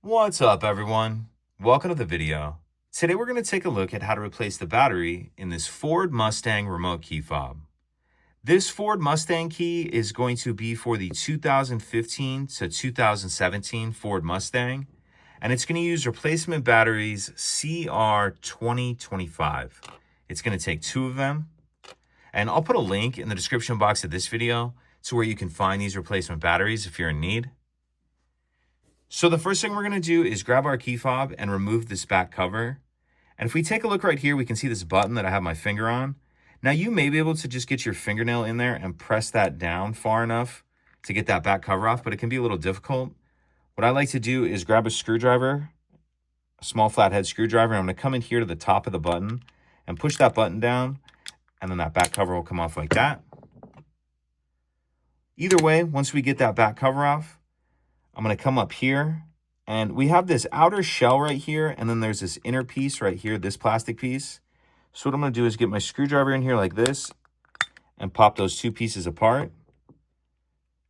What's up, everyone? Welcome to the video. Today we're going to take a look at how to replace the battery in this Ford Mustang remote key fob. This Ford Mustang key is going to be for the 2015 to 2017 Ford Mustang, and it's going to use replacement batteries CR2025. It's going to take 2 of them, and I'll put a link in the description box of this video to where you can find these replacement batteries if you're in need. So the first thing we're going to do is grab our key fob and remove this back cover. And if we take a look right here, we can see this button that I have my finger on. Now you may be able to just get your fingernail in there and press that down far enough to get that back cover off, but it can be a little difficult. What I like to do is grab a screwdriver, a small flathead screwdriver, and I'm going to come in here to the top of the button and push that button down, and then that back cover will come off like that. Either way, once we get that back cover off, I'm going to come up here, and we have this outer shell right here, and then there's this inner piece right here, this plastic piece. So what I'm going to do is get my screwdriver in here like this and pop those 2 pieces apart.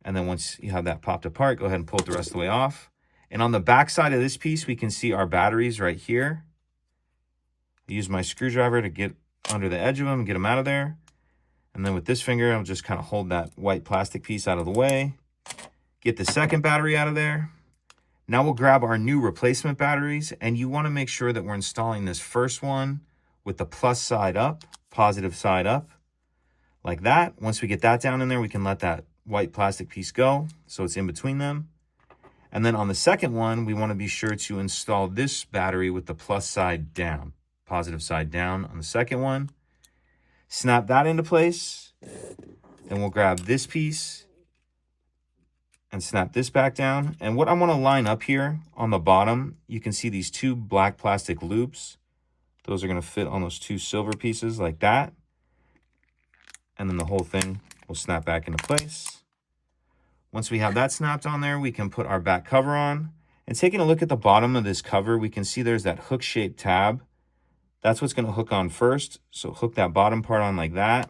And then once you have that popped apart, go ahead and pull it the rest of the way off. And on the back side of this piece, we can see our batteries right here. I use my screwdriver to get under the edge of them and get them out of there. And then with this finger, I'll just kind of hold that white plastic piece out of the way. Get the second battery out of there. Now we'll grab our new replacement batteries, and you want to make sure that we're installing this first one with the plus side up, positive side up, like that. Once we get that down in there, we can let that white plastic piece go, so it's in between them. And then on the second one, we want to be sure to install this battery with the plus side down, positive side down on the second one. Snap that into place, and we'll grab this piece and snap this back down. And what I want to line up here on the bottom, you can see these 2 black plastic loops. Those are going to fit on those 2 silver pieces like that. And then the whole thing will snap back into place. Once we have that snapped on there, we can put our back cover on. And taking a look at the bottom of this cover, we can see there's that hook-shaped tab. That's what's going to hook on first. So hook that bottom part on like that.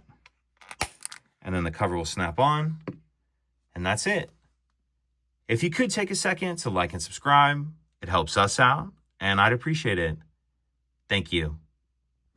And then the cover will snap on. And that's it. If you could take a second to like and subscribe, it helps us out, and I'd appreciate it. Thank you.